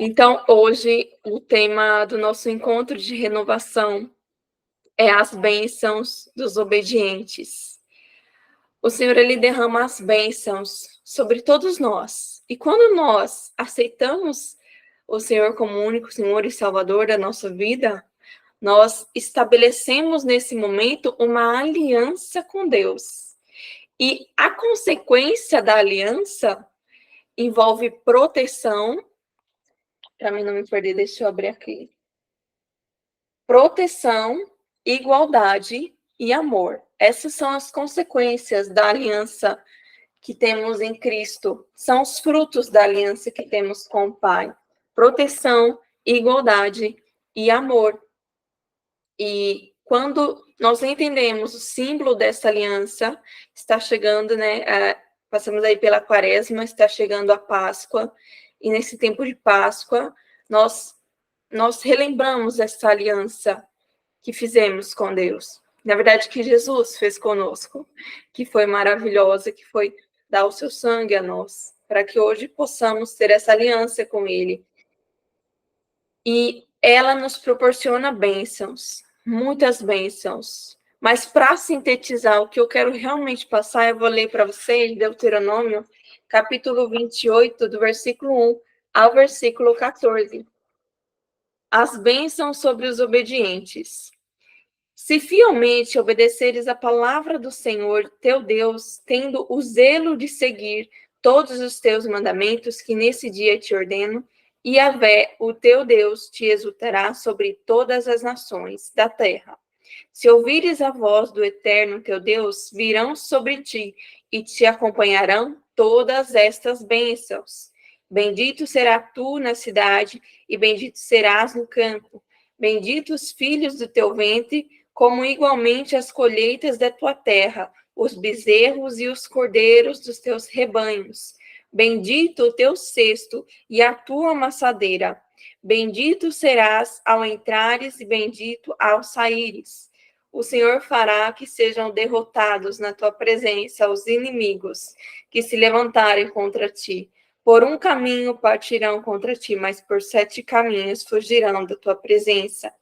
Então, hoje, o tema do nosso encontro de renovação é as bênçãos dos obedientes. O Senhor, Ele derrama as bênçãos sobre todos nós. E quando nós aceitamos o Senhor como único Senhor e Salvador da nossa vida, nós estabelecemos nesse momento uma aliança com Deus. E a consequência da aliança envolve proteção. Para mim não me perder, deixa eu abrir aqui. Proteção, igualdade e amor. Essas são as consequências da aliança que temos em Cristo. São os frutos da aliança que temos com o Pai. Proteção, igualdade e amor. E quando nós entendemos o símbolo dessa aliança, está chegando, né? Passamos aí pela Quaresma, está chegando a Páscoa. E nesse tempo de Páscoa, nós relembramos essa aliança que fizemos com Deus. Na verdade, que Jesus fez conosco, que foi maravilhosa, que foi dar o seu sangue a nós, para que hoje possamos ter essa aliança com Ele. E ela nos proporciona bênçãos, muitas bênçãos. Mas para sintetizar o que eu quero realmente passar, eu vou ler para vocês Deuteronômio, capítulo 28, do versículo 1 ao versículo 14. As bênçãos sobre os obedientes. Se fielmente obedeceres a palavra do Senhor, teu Deus, tendo o zelo de seguir todos os teus mandamentos que nesse dia te ordeno, Yahvé, o teu Deus, te exultará sobre todas as nações da terra. Se ouvires a voz do Eterno teu Deus, virão sobre ti e te acompanharão todas estas bênçãos. Bendito serás tu na cidade e bendito serás no campo. Benditos os filhos do teu ventre, como igualmente as colheitas da tua terra, os bezerros e os cordeiros dos teus rebanhos. Bendito o teu cesto e a tua amassadeira. Bendito serás ao entrares e bendito ao saíres. O Senhor fará que sejam derrotados na tua presença os inimigos que se levantarem contra ti. Por um caminho partirão contra ti, mas por 7 caminhos fugirão da tua presença.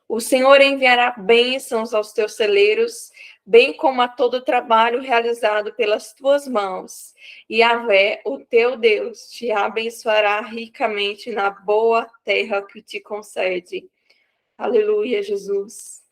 O Senhor enviará bênçãos aos teus celeiros, bem como a todo o trabalho realizado pelas tuas mãos. E Yahvé, o teu Deus, te abençoará ricamente na boa terra que te concede. Aleluia, Jesus.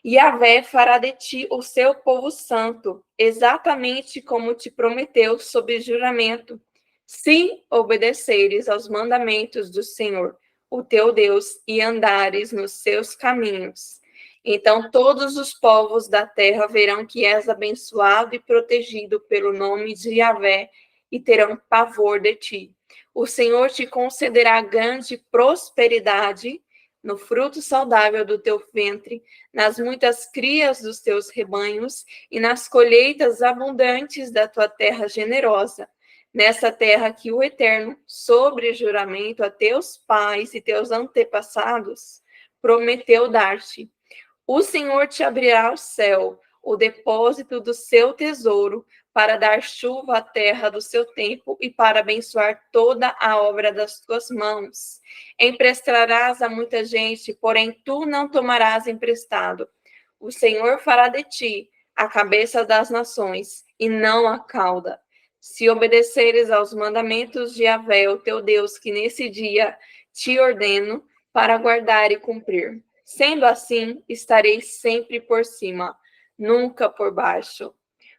E Yahvé fará de ti o seu povo santo, exatamente como te prometeu sob juramento, se obedeceres aos mandamentos do Senhor, o teu Deus, e andares nos seus caminhos. Então todos os povos da terra verão que és abençoado e protegido pelo nome de Yahvé e terão pavor de ti. O Senhor te concederá grande prosperidade no fruto saudável do teu ventre, nas muitas crias dos teus rebanhos e nas colheitas abundantes da tua terra generosa. Nessa terra que o Eterno, sobre juramento a teus pais e teus antepassados, prometeu dar-te. O Senhor te abrirá o céu, o depósito do seu tesouro, para dar chuva à terra do seu tempo e para abençoar toda a obra das tuas mãos. Emprestarás a muita gente, porém tu não tomarás emprestado. O Senhor fará de ti a cabeça das nações, e não a cauda. Se obedeceres aos mandamentos de Yahvé, o teu Deus, que nesse dia te ordeno para guardar e cumprir. Sendo assim, estareis sempre por cima, nunca por baixo.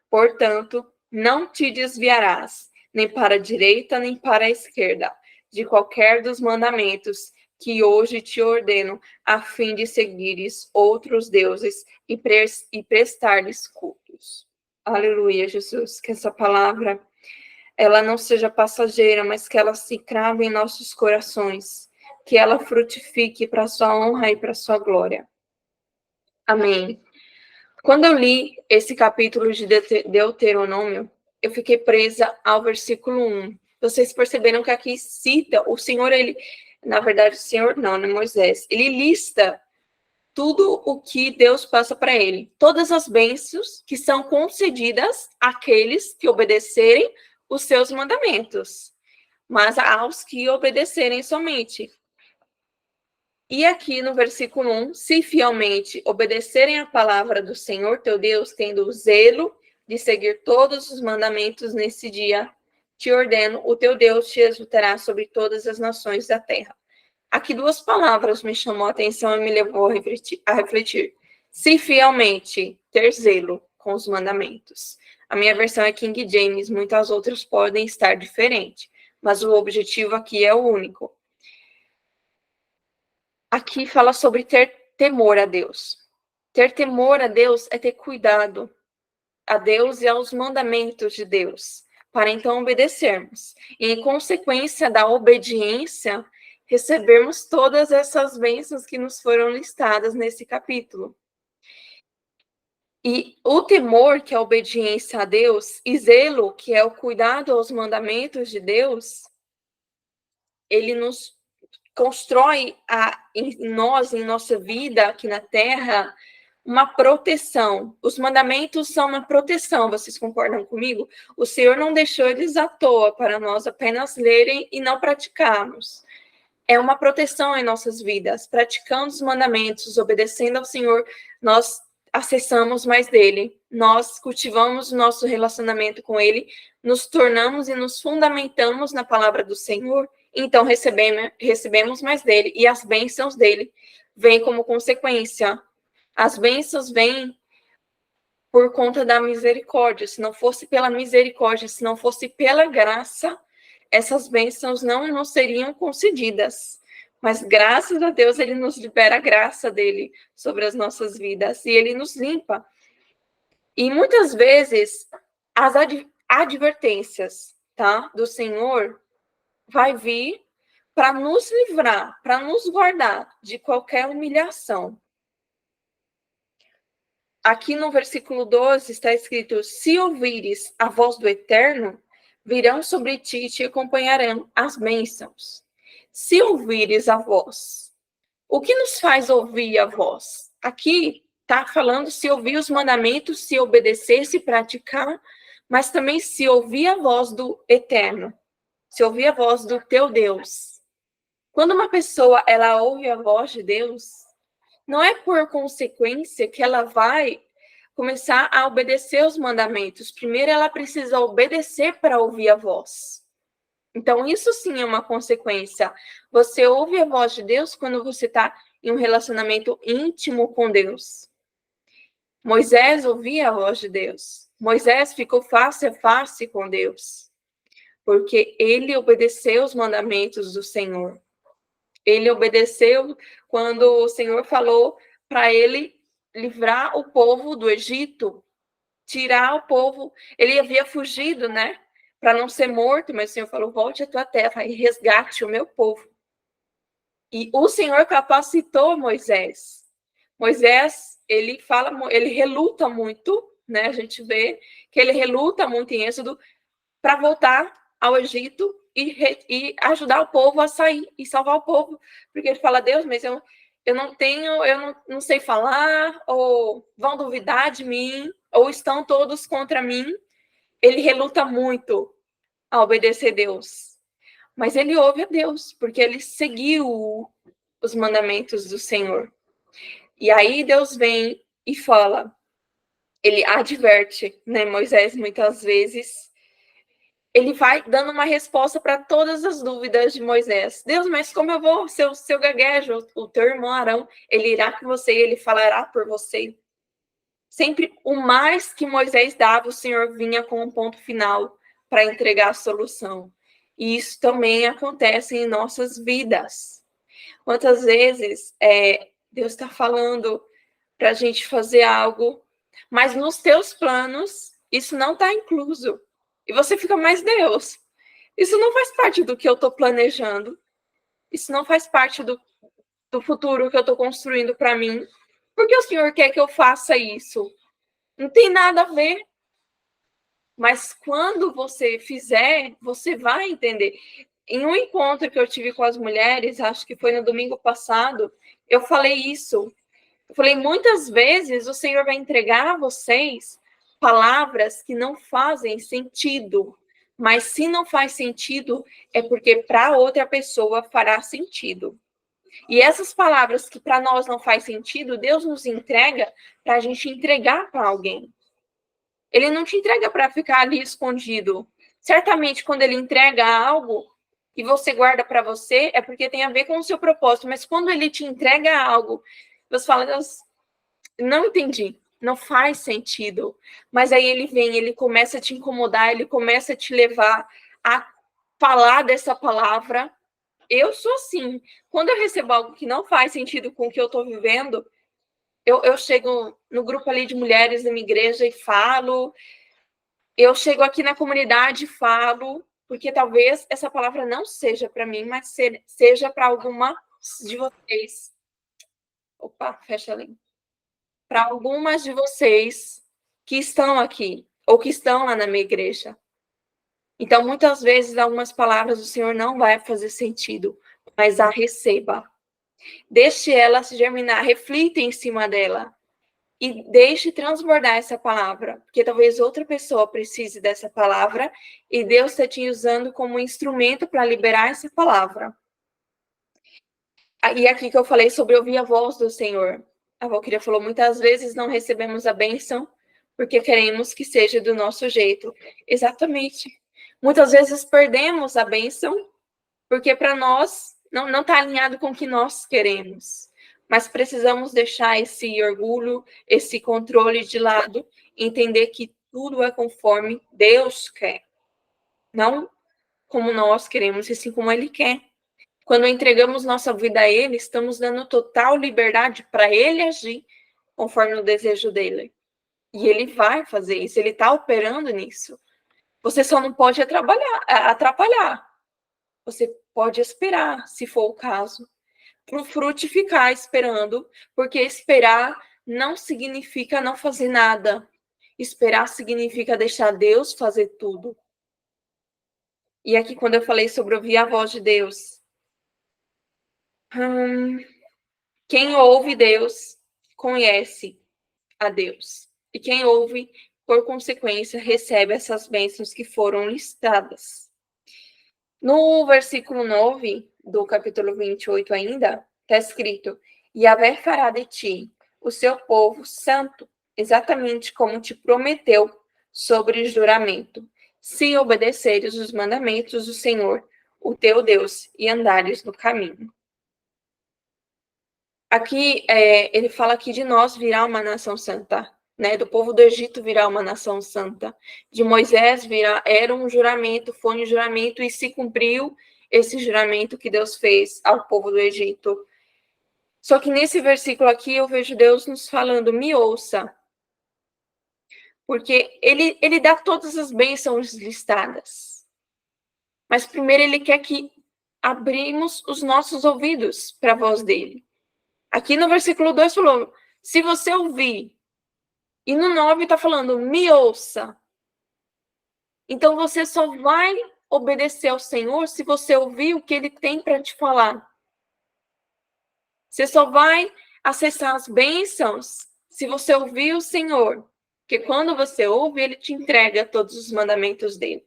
Portanto, não te desviarás, nem para a direita, nem para a esquerda, de qualquer dos mandamentos que hoje te ordeno, a fim de seguires outros deuses e prestar-lhes cultos. Aleluia, Jesus, que essa palavra ela não seja passageira, mas que ela se crave em nossos corações, que ela frutifique para a sua honra e para a sua glória. Amém. Quando eu li esse capítulo de Deuteronômio, eu fiquei presa ao versículo 1. Vocês perceberam que aqui cita o Senhor, ele, na verdade, o Senhor não, né, Moisés, ele lista tudo o que Deus passa para ele, todas as bênçãos que são concedidas àqueles que obedecerem os seus mandamentos. mas aos que obedecerem somente. E aqui no versículo 1, se fielmente obedecerem a palavra do Senhor teu Deus, tendo o zelo de seguir todos os mandamentos nesse dia, te ordeno, o teu Deus te exultará sobre todas as nações da terra. Aqui duas palavras me chamou a atenção e me levou a refletir. Se fielmente, ter zelo com os mandamentos. A minha versão é King James, muitas outras podem estar diferentes, mas o objetivo aqui é o único. Aqui fala sobre ter temor a Deus. Ter temor a Deus é ter cuidado a Deus e aos mandamentos de Deus, para então obedecermos. E em consequência da obediência, recebermos todas essas bênçãos que nos foram listadas nesse capítulo. E o temor, que é a obediência a Deus, e zelo, que é o cuidado aos mandamentos de Deus, ele nos constrói em nós, em nossa vida aqui na Terra, uma proteção. Os mandamentos são uma proteção, vocês concordam comigo? O Senhor não deixou eles à toa para nós apenas lerem e não praticarmos. É uma proteção em nossas vidas. Praticando os mandamentos, obedecendo ao Senhor, nós acessamos mais dele, nós cultivamos o nosso relacionamento com ele, nos tornamos e nos fundamentamos na palavra do Senhor, então recebemos mais dele, e as bênçãos dele vêm como consequência. As bênçãos vêm por conta da misericórdia. Se não fosse pela misericórdia, se não fosse pela graça, essas bênçãos não seriam concedidas. Mas graças a Deus, ele nos libera a graça dele sobre as nossas vidas e ele nos limpa. E muitas vezes as advertências, tá, do Senhor vai vir para nos livrar, para nos guardar de qualquer humilhação. Aqui no versículo 12 está escrito: se ouvires a voz do Eterno, virão sobre ti e te acompanharão as bênçãos. Se ouvires a voz, o que nos faz ouvir a voz? Aqui está falando se ouvir os mandamentos, se obedecer, se praticar, mas também se ouvir a voz do Eterno, se ouvir a voz do teu Deus. Quando uma pessoa ela ouve a voz de Deus, não é por consequência que ela vai começar a obedecer os mandamentos. Primeiro, ela precisa obedecer para ouvir a voz. Então, isso sim é uma consequência. Você ouve a voz de Deus quando você está em um relacionamento íntimo com Deus. Moisés ouvia a voz de Deus. Moisés ficou face a face com Deus, porque ele obedeceu os mandamentos do Senhor. Ele obedeceu quando o Senhor falou para ele livrar o povo do Egito, tirar o povo. Ele havia fugido, né? Para não ser morto, mas o Senhor falou: volte à tua terra e resgate o meu povo. E o Senhor capacitou Moisés. Moisés, ele reluta muito, né? A gente vê que ele reluta muito em Êxodo para voltar ao Egito e ajudar o povo a sair e salvar o povo, porque ele fala: Deus, mas eu não sei falar, ou vão duvidar de mim, ou estão todos contra mim. Ele reluta muito a obedecer a Deus, mas ele ouve a Deus, porque ele seguiu os mandamentos do Senhor. E aí Deus vem e fala, ele adverte, né, Moisés muitas vezes. Ele vai dando uma resposta para todas as dúvidas de Moisés. Deus, mas como eu vou? Se eu gaguejo, o teu irmão Arão, ele irá com você e ele falará por você. Sempre o mais que Moisés dava, o Senhor vinha com um ponto final para entregar a solução. E isso também acontece em nossas vidas. Quantas vezes Deus está falando para a gente fazer algo, mas nos teus planos isso não está incluso. E você fica, mas Deus, isso não faz parte do que eu estou planejando. Isso não faz parte do futuro que eu estou construindo para mim. Por que o Senhor quer que eu faça isso? Não tem nada a ver. Mas quando você fizer, você vai entender. Em um encontro que eu tive com as mulheres, acho que foi no domingo passado, eu falei isso. Eu falei, muitas vezes o Senhor vai entregar a vocês palavras que não fazem sentido, Mas se não faz sentido, é porque para outra pessoa fará sentido. E essas palavras que para nós não faz sentido, Deus nos entrega para a gente entregar para alguém. Ele não te entrega para ficar ali escondido. Certamente, quando ele entrega algo e você guarda para você, é porque tem a ver com o seu propósito. Mas quando ele te entrega algo, você fala, Deus, não entendi, não faz sentido. Mas aí ele vem, ele começa a te incomodar, ele começa a te levar a falar dessa palavra. Eu sou assim. Quando eu recebo algo que não faz sentido com o que eu estou vivendo, eu chego no grupo ali de mulheres da minha igreja e falo. Eu chego aqui na comunidade e falo, porque talvez essa palavra não seja para mim, mas seja para alguma de vocês. Opa, fecha ali. Para algumas de vocês que estão aqui, ou que estão lá na minha igreja. Então, muitas vezes, algumas palavras do Senhor não vai fazer sentido, mas a receba. Deixe ela se germinar, reflita em cima dela. E deixe transbordar essa palavra, porque talvez outra pessoa precise dessa palavra e Deus está te usando como instrumento para liberar essa palavra. E aqui que eu falei sobre ouvir a voz do Senhor. A Valquíria falou, muitas vezes não recebemos a bênção porque queremos que seja do nosso jeito. Exatamente. Muitas vezes perdemos a bênção porque para nós não está alinhado com o que nós queremos. Mas precisamos deixar esse orgulho, esse controle de lado, entender que tudo é conforme Deus quer. Não como nós queremos, e sim como Ele quer. Quando entregamos nossa vida a Ele, estamos dando total liberdade para Ele agir conforme o desejo dEle. E Ele vai fazer isso, Ele está operando nisso. Você só não pode atrapalhar. Você pode esperar, se for o caso. Para frutificar esperando, porque esperar não significa não fazer nada. Esperar significa deixar Deus fazer tudo. E aqui, quando eu falei sobre ouvir a voz de Deus, quem ouve Deus conhece a Deus. E quem ouve, por consequência, recebe essas bênçãos que foram listadas. No versículo 9 do capítulo 28 ainda, está escrito, Yahvé fará de ti o seu povo santo, exatamente como te prometeu sobre juramento, se obedeceres os mandamentos do Senhor, o teu Deus, e andares no caminho. Aqui, ele fala que de nós virá uma nação santa, né? Do povo do Egito virá uma nação santa. De Moisés era um juramento, foi um juramento, e se cumpriu esse juramento que Deus fez ao povo do Egito. Só que nesse versículo aqui eu vejo Deus nos falando, me ouça. Porque ele dá todas as bênçãos listadas. Mas primeiro ele quer que abrimos os nossos ouvidos para a voz dele. Aqui no versículo 2 falou, se você ouvir. E no 9 está falando, me ouça. Então você só vai obedecer ao Senhor se você ouvir o que ele tem para te falar. Você só vai acessar as bênçãos se você ouvir o Senhor. Porque quando você ouve, ele te entrega todos os mandamentos dele.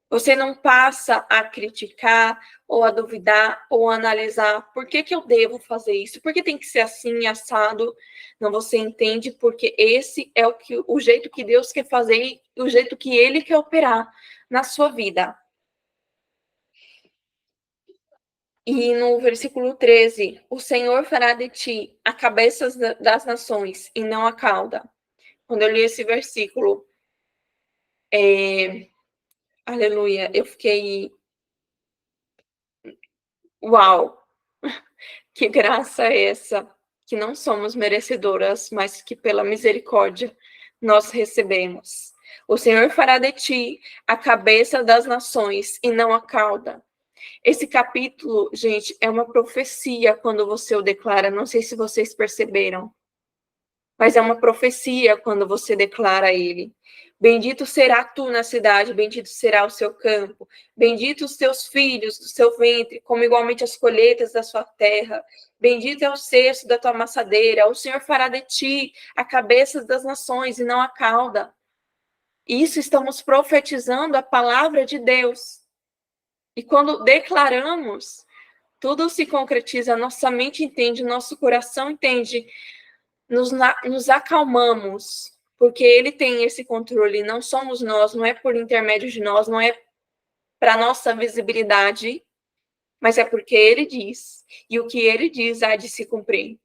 Você não passa a criticar, ou a duvidar, ou a analisar por que eu devo fazer isso, por que tem que ser assim, assado. Não, você entende porque esse é o jeito que Deus quer fazer e o jeito que Ele quer operar na sua vida. E no versículo 13, o Senhor fará de ti a cabeça das nações e não a cauda. Quando eu li esse versículo, aleluia, eu fiquei, uau, que graça é essa, que não somos merecedoras, mas que pela misericórdia nós recebemos. O Senhor fará de ti a cabeça das nações e não a cauda. Esse capítulo, gente, é uma profecia quando você o declara. Não sei se vocês perceberam, mas é uma profecia quando você declara ele. Bendito será tu na cidade, bendito será o seu campo, bendito os teus filhos do seu ventre, como igualmente as colheitas da sua terra. Bendito é o cesto da tua amassadeira. O Senhor fará de ti a cabeça das nações e não a cauda. Isso estamos profetizando a palavra de Deus. E quando declaramos, tudo se concretiza, nossa mente entende, nosso coração entende, nos acalmamos, porque ele tem esse controle, não somos nós, não é por intermédio de nós, não é para nossa visibilidade, mas é porque ele diz, e o que ele diz há de se cumprir,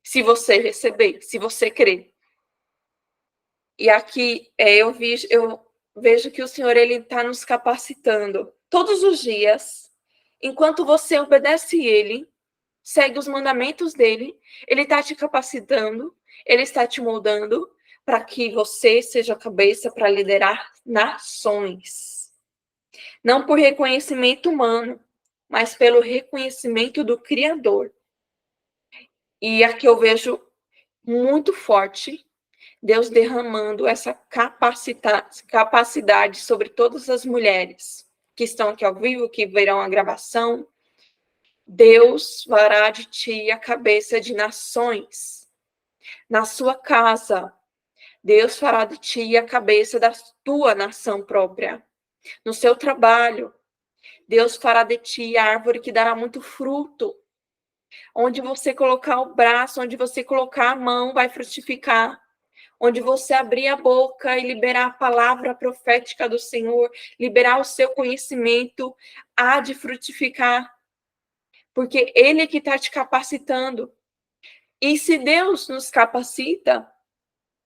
se você receber, se você crer. E aqui eu vejo que o Senhor ele está nos capacitando todos os dias, enquanto você obedece ele, segue os mandamentos dele, ele está te capacitando, ele está te moldando para que você seja a cabeça para liderar nações. Não por reconhecimento humano, mas pelo reconhecimento do Criador. E aqui eu vejo muito forte Deus derramando essa capacidade sobre todas as mulheres que estão aqui ao vivo, que verão a gravação. Deus fará de ti a cabeça de nações. Na sua casa, Deus fará de ti a cabeça da tua nação própria. No seu trabalho, Deus fará de ti a árvore que dará muito fruto. Onde você colocar o braço, onde você colocar a mão, vai frutificar. Onde você abrir a boca e liberar a palavra profética do Senhor, liberar o seu conhecimento, há de frutificar. Porque Ele é que está te capacitando. E se Deus nos capacita,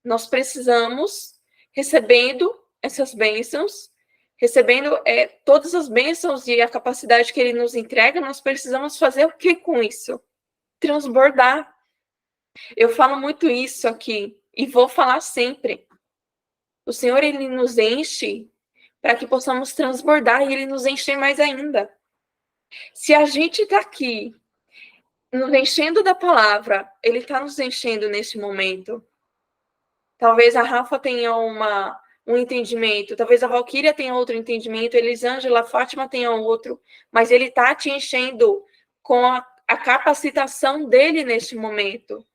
nós precisamos, recebendo essas bênçãos, recebendo todas as bênçãos e a capacidade que Ele nos entrega, nós precisamos fazer o que com isso? Transbordar. Eu falo muito isso aqui e vou falar sempre. O Senhor, Ele nos enche para que possamos transbordar e Ele nos encher mais ainda. Se a gente está aqui nos enchendo da palavra, Ele está nos enchendo nesse momento. Talvez a Rafa tenha um entendimento, talvez a Valquíria tenha outro entendimento, Elisângela, a Fátima tenha outro, mas Ele está te enchendo com a capacitação dEle nesse momento.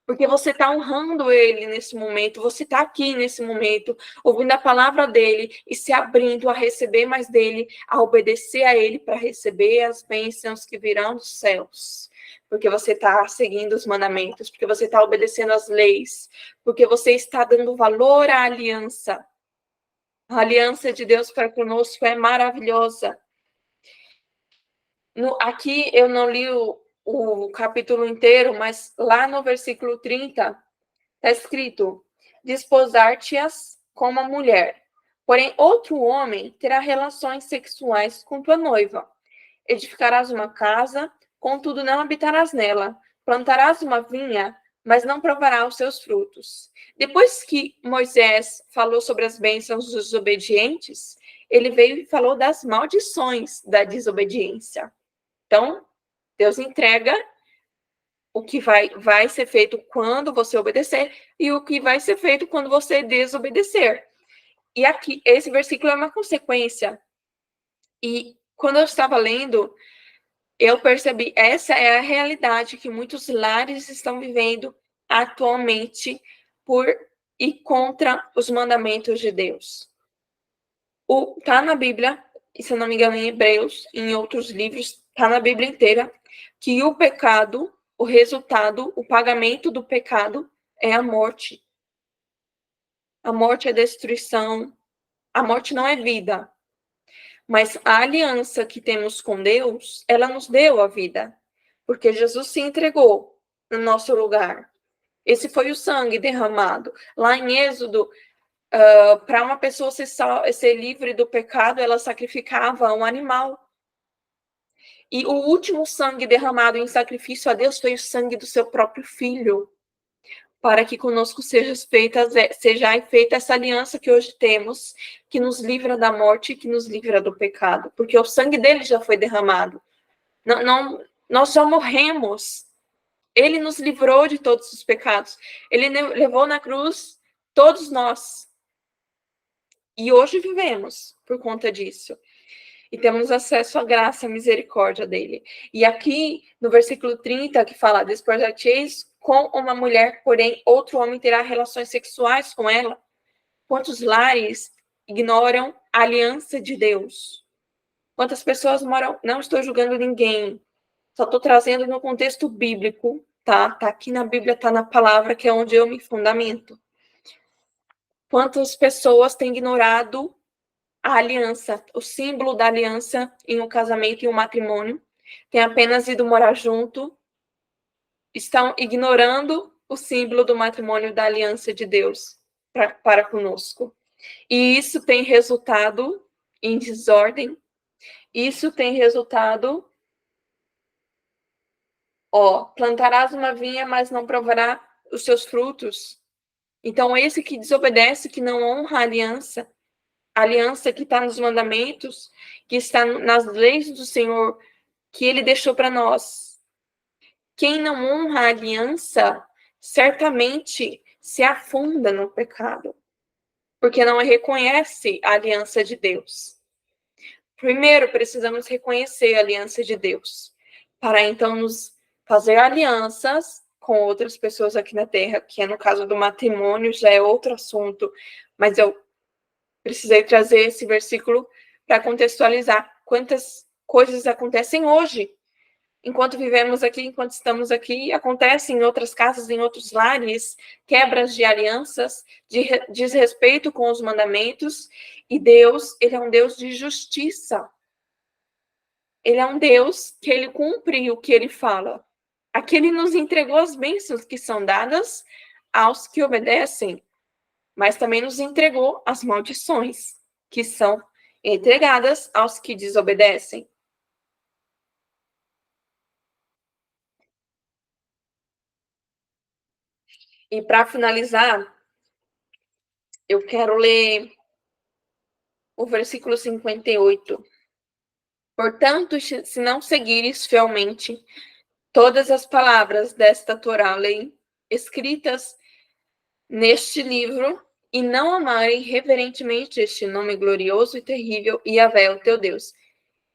Porque você está honrando Ele nesse momento, você está aqui nesse momento, ouvindo a palavra dEle e se abrindo a receber mais dEle, a obedecer a Ele para receber as bênçãos que virão dos céus. Porque você está seguindo os mandamentos, porque você está obedecendo as leis, porque você está dando valor à aliança. A aliança de Deus para conosco é maravilhosa. Aqui eu não li o capítulo inteiro, mas lá no versículo 30, está escrito: desposar-te-ás como a mulher, porém outro homem terá relações sexuais com tua noiva. Edificarás uma casa, contudo não habitarás nela. Plantarás uma vinha, mas não provará os seus frutos. Depois que Moisés falou sobre as bênçãos dos desobedientes, ele veio e falou das maldições da desobediência. Então, Deus entrega o que vai ser feito quando você obedecer e o que vai ser feito quando você desobedecer. E aqui, esse versículo é uma consequência. E quando eu estava lendo, eu percebi, essa é a realidade que muitos lares estão vivendo atualmente por e contra os mandamentos de Deus. Tá na Bíblia, e se eu não me engano em Hebreus, em outros livros, tá na Bíblia inteira, que o pecado, o resultado, o pagamento do pecado é a morte. A morte é destruição. A morte não é vida. Mas a aliança que temos com Deus, ela nos deu a vida. Porque Jesus se entregou no nosso lugar. Esse foi o sangue derramado. Lá em Êxodo, para uma pessoa ser livre do pecado, ela sacrificava um animal. E o último sangue derramado em sacrifício a Deus foi o sangue do seu próprio filho, para que conosco seja feita essa aliança que hoje temos, que nos livra da morte e que nos livra do pecado, porque o sangue dele já foi derramado. Nós já morremos. Ele nos livrou de todos os pecados. Ele levou na cruz todos nós. E hoje vivemos por conta disso. E temos acesso à graça e à misericórdia dele. E aqui, no versículo 30, que fala: desposar-te-eis com uma mulher, porém outro homem terá relações sexuais com ela. Quantos lares ignoram a aliança de Deus? Quantas pessoas moram... Não estou julgando ninguém, só estou trazendo no contexto bíblico, tá? Tá aqui na Bíblia, tá na palavra, que é onde eu me fundamento. Quantas pessoas têm ignorado a aliança, o símbolo da aliança em um casamento e um matrimônio, têm apenas ido morar junto, estão ignorando o símbolo do matrimônio da aliança de Deus para conosco. E isso tem resultado em desordem, isso tem resultado, plantarás uma vinha, mas não provará os seus frutos. Então, esse que desobedece, que não honra a aliança que está nos mandamentos, que está nas leis do Senhor, que ele deixou para nós. Quem não honra a aliança, certamente se afunda no pecado, porque não reconhece a aliança de Deus. Primeiro, precisamos reconhecer a aliança de Deus, para então nos fazer alianças com outras pessoas aqui na Terra, que é no caso do matrimônio, já é outro assunto, mas eu precisei trazer esse versículo para contextualizar quantas coisas acontecem hoje. Enquanto vivemos aqui, enquanto estamos aqui, acontecem em outras casas, em outros lares, quebras de alianças, de desrespeito com os mandamentos, e Deus, ele é um Deus de justiça. Ele é um Deus que ele cumpre o que ele fala. Aqui ele nos entregou as bênçãos que são dadas aos que obedecem, mas também nos entregou as maldições que são entregadas aos que desobedecem. E para finalizar, eu quero ler o versículo 58. Portanto, se não seguires fielmente todas as palavras desta Torá, lei, escritas neste livro, e não amarem reverentemente este nome glorioso e terrível, Yahvé, o teu Deus,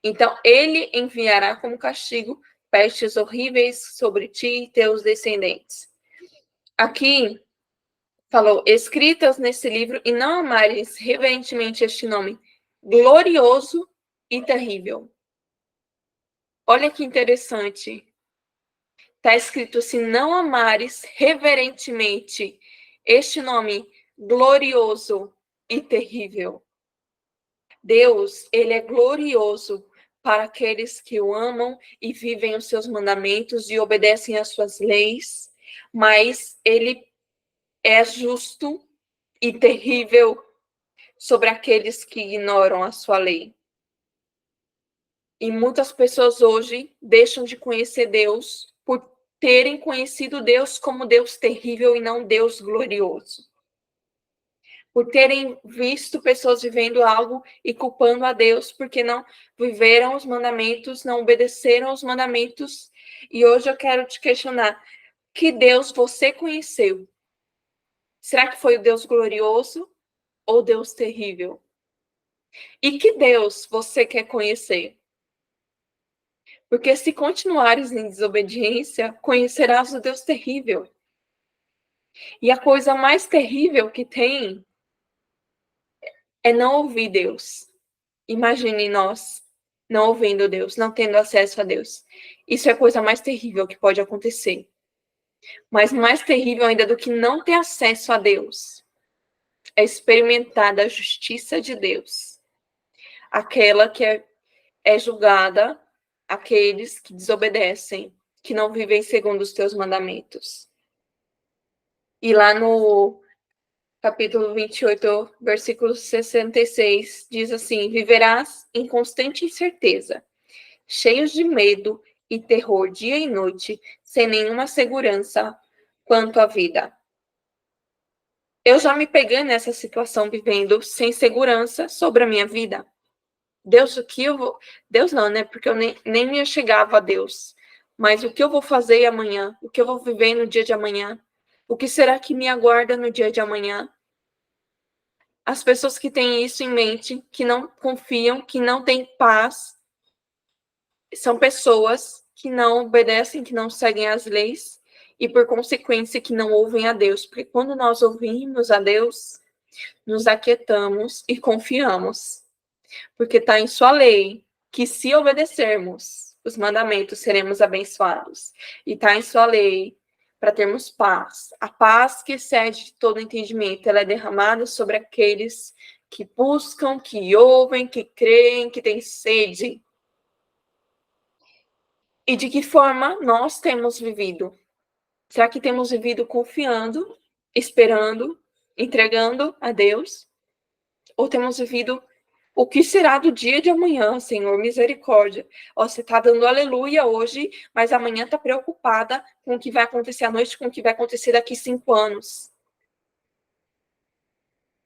então ele enviará como castigo pestes horríveis sobre ti e teus descendentes. Aqui falou, escritas nesse livro, e não amares reverentemente este nome glorioso e terrível. Olha que interessante. Está escrito, se não amares reverentemente este nome glorioso e terrível. Deus, ele é glorioso para aqueles que o amam e vivem os seus mandamentos e obedecem às suas leis, mas ele é justo e terrível sobre aqueles que ignoram a sua lei. E muitas pessoas hoje deixam de conhecer Deus por terem conhecido Deus como Deus terrível e não Deus glorioso. Por terem visto pessoas vivendo algo e culpando a Deus porque não viveram os mandamentos, não obedeceram os mandamentos. E hoje eu quero te questionar, que Deus você conheceu? Será que foi o Deus glorioso ou Deus terrível? E que Deus você quer conhecer? Porque se continuares em desobediência, conhecerás o Deus terrível. E a coisa mais terrível que tem é não ouvir Deus. Imagine nós não ouvindo Deus, não tendo acesso a Deus. Isso é a coisa mais terrível que pode acontecer. Mas mais terrível ainda do que não ter acesso a Deus é experimentar da justiça de Deus. Aquela que é julgada aqueles que desobedecem, que não vivem segundo os teus mandamentos. E lá no capítulo 28, versículo 66, diz assim, viverás em constante incerteza, cheios de medo e terror dia e noite, sem nenhuma segurança quanto à vida. Eu já me peguei nessa situação vivendo sem segurança sobre a minha vida. Deus, o que eu vou... Deus não, né? Porque eu nem me chegava a Deus. Mas o que eu vou fazer amanhã? O que eu vou viver no dia de amanhã? O que será que me aguarda no dia de amanhã? As pessoas que têm isso em mente, que não confiam, que não têm paz, são pessoas que não obedecem, que não seguem as leis e, por consequência, que não ouvem a Deus. Porque quando nós ouvimos a Deus, nos aquietamos e confiamos, porque está em sua lei que, se obedecermos os mandamentos, seremos abençoados. E está em sua lei para termos paz. A paz que excede todo entendimento, ela é derramada sobre aqueles que buscam, que ouvem, que creem, que têm sede. E de que forma nós temos vivido? Será que temos vivido confiando, esperando, entregando a Deus? Ou temos vivido o que será do dia de amanhã, Senhor? Misericórdia. Você está dando aleluia hoje, mas amanhã está preocupada com o que vai acontecer à noite, com o que vai acontecer daqui 5 anos.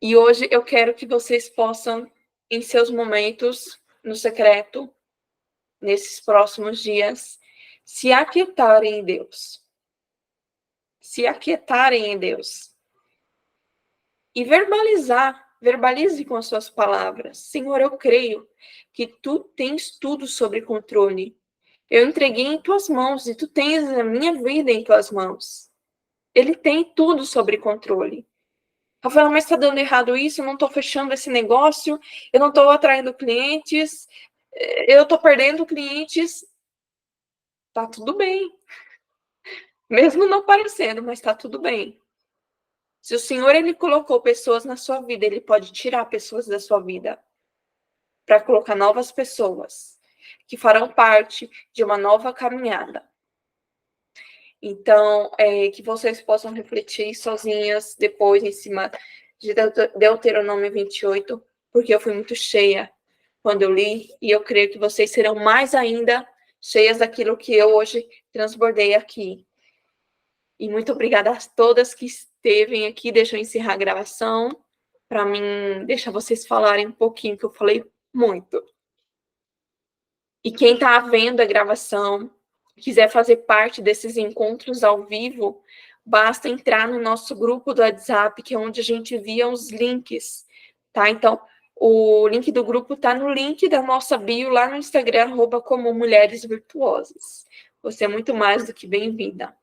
E hoje eu quero que vocês possam, em seus momentos, no secreto, nesses próximos dias, se aquietarem em Deus. Se aquietarem em Deus. E verbalize com as suas palavras. Senhor, eu creio que tu tens tudo sob controle. Eu entreguei em tuas mãos e tu tens a minha vida em tuas mãos. Ele tem tudo sob controle. Rafael, mas está dando errado isso, eu não estou fechando esse negócio, eu não estou atraindo clientes, eu estou perdendo clientes. Tá tudo bem. Mesmo não parecendo, mas tá tudo bem. Se o Senhor, ele colocou pessoas na sua vida, ele pode tirar pessoas da sua vida para colocar novas pessoas que farão parte de uma nova caminhada. Então, que vocês possam refletir sozinhas depois em cima de Deuteronômio 28, porque eu fui muito cheia quando eu li, e eu creio que vocês serão mais ainda cheias daquilo que eu hoje transbordei aqui. E muito obrigada a todas que estevem aqui. Deixa eu encerrar a gravação, para mim deixar vocês falarem um pouquinho, que eu falei muito. E quem está vendo a gravação, quiser fazer parte desses encontros ao vivo, basta entrar no nosso grupo do WhatsApp, que é onde a gente envia os links, tá? Então, o link do grupo está no link da nossa bio lá no Instagram, @comumulheresvirtuosas. Você é muito mais do que bem-vinda.